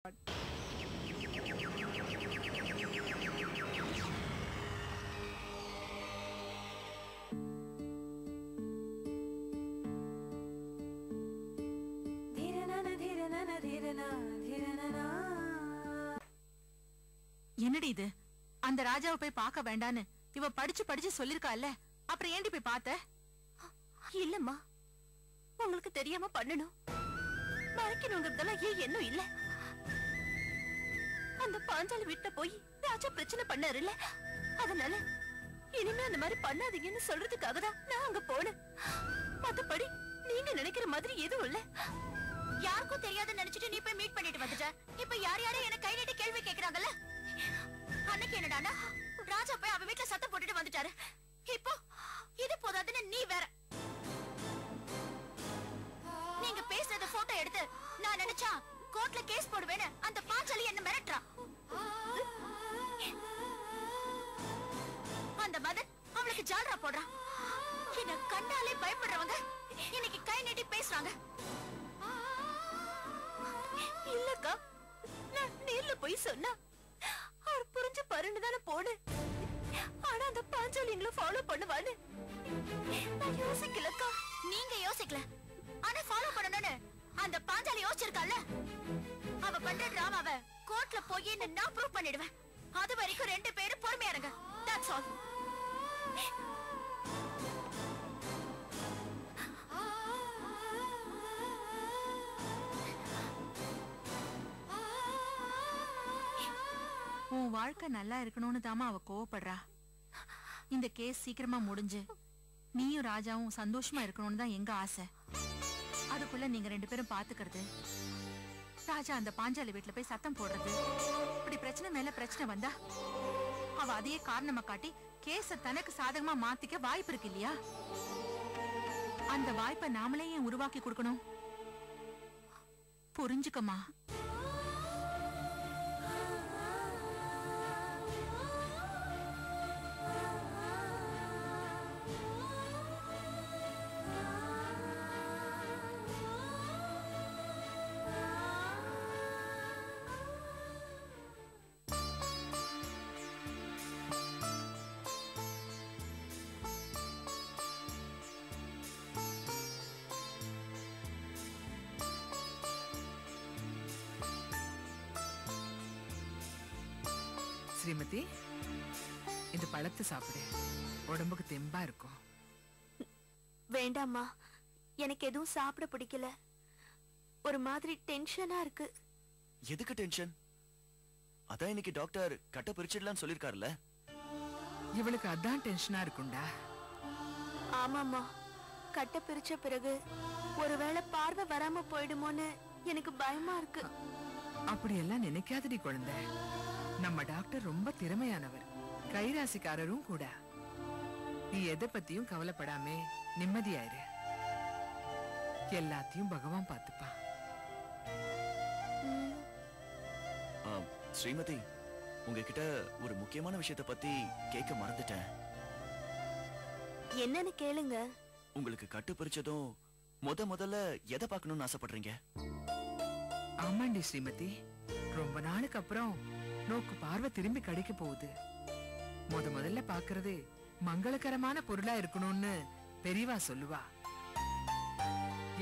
என்னடி இது? அந்த ராஜாவை போய் பார்க்க வேண்டான்னு இவ படிச்சு படிச்சு சொல்லிருக்கால, அப்புறம் ஏண்டி போய் பார்த்த? இல்லம்மா, உங்களுக்கு தெரியாம பண்ணணும் மறைக்கணுங்கிறதெல்லாம் ஏன் இன்னும் இல்ல. அந்த பாஞ்சாலி வீட்ட போய் ராஜா பிரச்சனை பண்ணாரு இல்ல, அதனால இனிமே அந்த மாதிரி பண்ணாதீங்கன்னு சொல்றதுக்காக தான் நான் அங்க போனேன். மத்தபடி நீங்க நினைக்கிற மாதிரி எதுவும் இல்ல. யாருக்கும் தெரியாதுன்னு நினைச்சிட்டு நீ போய் மீட் பண்ணிட்டு வந்துட்ட. இப்ப யார் யாரும் என்ன கை நீட்டி கேள்வி கேக்குறாங்கல்ல. அன்னைக்கு என்னடானா ராஜா போய் அவ வீட்டுல சத்தம் போட்டுட்டு வந்துட்டாரு. இப்போ இது போதாதுன்னு நீ வேற. நீங்க பேசுறத போட்டோ எடுத்து நான் நினைச்சா கோர்ட்ல கேஸ் போடுவேன்னு அந்த பாஞ்சாலி என்ன மிரட்டுறா. அந்த மதன் அவளுக்கு ஜால்ரா போடுறான். என்ன கண்டாலே பயப்படுறவங்க இன்னைக்கு கை நீட்டி பேசுறாங்க. இல்லக்கா, நான் நேர்ல போய் சொன்னா அவர் புரிஞ்சு பாருன்னு தானே போனேன். ஆனா அந்த பாஞ்சாலிங்களை ஃபாலோ பண்ணுவான்னு நான் யோசிக்கலக்கா. நீங்க யோசிக்கல, ஆனா ஃபாலோ பண்ணணும்னு அந்த பாஞ்சாலி யோசிச்சிருக்கால. அவ பண்ற டிராமாவை கோர்ட்ல போய் நான் ப்ரூவ் பண்ணிடுவேன். அது வரைக்கும் ரெண்டு பேரும் பொறுமையா இருங்க. That's all. உன் வாழ்க்கை நல்லா இருக்கணும்னு தாமா அவ கோவப்படுறா. இந்த கேஸ் சீக்கிரமா முடிஞ்சு நீயும் ராஜாவும் சந்தோஷமா இருக்கணும்னு தான் எங்க ஆசை. அதுக்குள்ள நீங்க ரெண்டு பேரும் பாத்துக்கிறது, ராஜா அந்த பாஞ்சாலி வீட்டுல போய் சத்தம் போடுறது, இப்படி பிரச்சனை மேல பிரச்சனை வந்தா அவ அதையே காரணமா காட்டி கேஸ தனக்கு சாதகமா மாத்திக்க வாய்ப்பு இருக்கு இல்லையா? அந்த வாய்ப்பை நாமளே ஏன் உருவாக்கி கொடுக்கணும்? புரிஞ்சுக்கமா. ஸ்ரீமதி, இந்த பழத்தை சாப்பிடு, உடம்புக்கு தெம்பா இருக்கும். வேண்டாம்மா, எனக்கு எதுவும் சாப்பிட பிடிக்கல. ஒரு மாதிரி டென்ஷனா இருக்கு. எதுக்கு டென்ஷன்? அதான் இன்னைக்கு டாக்டர் கட்ட பிரிச்சிடலாம் சொல்லிருக்காருல்ல. இவளுக்கு அதான் டென்ஷனா இருக்கும்டா. ஆமாம்மா, கட்ட பிரிச்ச பிறகு ஒருவேளை பார்வை வராம போயிடுமோன்னு எனக்கு பயமா இருக்கு. அப்படியெல்லாம் நினைக்காதடி குழந்தை. நம்ம டாக்டர் ரொம்ப திறமையானவர், கைராசிக்காரரும் கூட. நீ எதை பத்தியும் கவலைப்படாம நிம்மதியாயிரு. எல்லாத்தையும் பகவான் பார்த்துப்பா. ஸ்ரீமதி, உங்ககிட்ட ஒரு முக்கியமான விஷயத்தை பத்தி கேட்க மறந்துட்டேன். என்னன்னு கேளுங்க. உங்களுக்கு கட்டு பிரிச்சதும் முதல்ல எதை பார்க்கணும்னு ஆசைப்படுறீங்க? ஆமாண்டி ஸ்ரீமதி, ரொம்ப நாளுக்கு அப்புறம் நோக்கு பார்வை திரும்பி கிடைக்க போகுது. முதல்ல பாக்குறது மங்களகரமான பொருளா இருக்கணும்னு பெரியவா சொல்லுவா.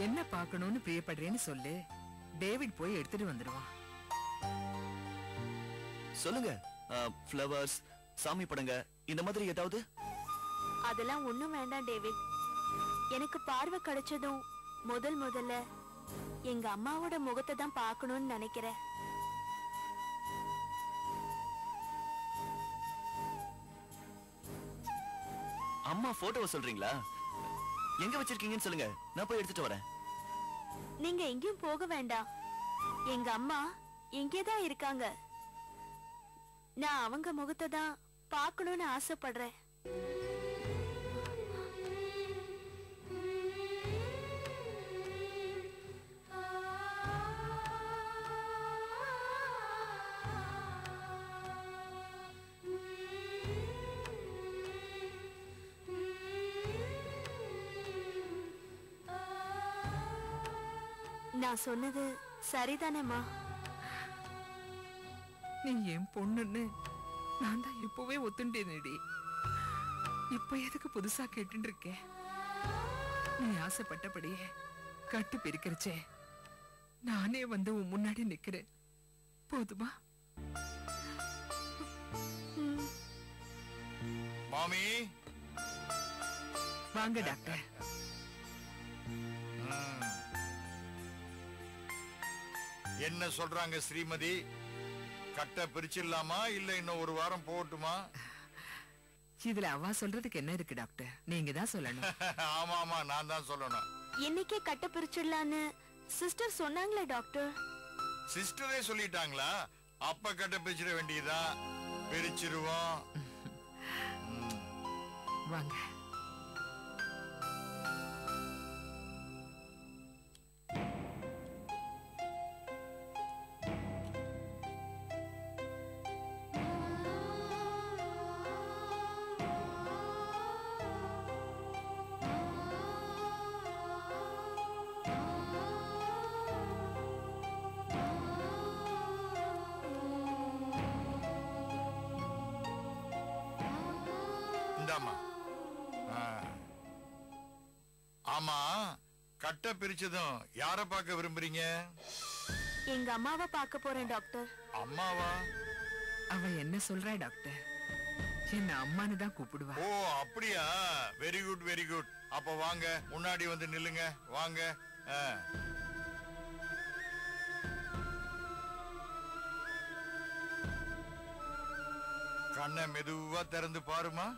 என்ன பார்க்கணும்னு பிரியப்படுறேன்னு சொல்லு, டேவிட் போய் எடுத்துட்டு வந்துடுவான். சொல்லுங்க. ஃப்ளவர்ஸ், சாமி படங்க, இந்த மாதிரி ஏதாவது? அதெல்லாம் ஒண்ணும் வேண்டாம் டேவிட். எனக்கு பார்வை கிடைச்சதும் முதல்ல எங்க அம்மாவோட முகத்தை தான் பார்க்கணும்னு நினைக்கிறேன். அம்மா போட்டோவை சொல்றீங்களா? எங்க வச்சிருக்கீங்கன்னு சொல்லுங்க, நான் போய் எடுத்துட்டு வரேன். நீங்க எங்கேயும் போக வேண்டாம். எங்க அம்மா இங்கேதான் இருக்காங்க. நான் அவங்க முகத்தை தான் பார்க்கணும்னு ஆசைப்படுறேன். நான் சொன்னது சரிதானேம்மா? நீ என் பொண்ணுன்னு நான் தான் இப்பவே ஒத்துண்டேனேடி. இப்ப எதுக்கு புதுசா கேட்டு இருக்கேன்? நீ ஆசைப்பட்டபடியே கட்டு பிரிக்கிறச்சே நானே வந்து உன் முன்னாடி நிக்கிறேன். போதுமா? மாமி வாங்க டாக்டர். என்ன சொல்றாங்க ஸ்ரீமதி? கட்ட பிரிச்சிடலாமா இல்ல இன்னும் ஒரு வாரம் போகட்டுமா? இதுல அவ சொல்றதுக்கு என்ன இருக்கு டாக்டர்? நீங்க தான் சொல்லணும். ஆமா ஆமா, நான் தான் சொல்லணும். இன்னைக்கே கட்ட பிரிச்சிடலான்னு சிஸ்டர் சொன்னாங்களே டாக்டர். சிஸ்டரே சொல்லிட்டாங்களா? அப்ப கட்ட பிரிச்சிட வேண்டியதா? பிரிச்சிருவோம். வாங்க. இந்தாம்மா. ஆமா, கட்ட பிரிச்சதும் யார பார்க்க விரும்புறீங்க? எங்க அம்மாவை பார்க்க போறேன் டாக்டர். அம்மாவா? அவ என்ன சொல்றா டாக்டர்? என்ன அம்மான்னு தான் கூப்பிடுவா. ஓ அப்படியா? Very good very good. அப்ப வாங்க, முன்னாடி வந்து நில்லுங்க. வாங்க. கண்ணை மெதுவா திறந்து பாருமா.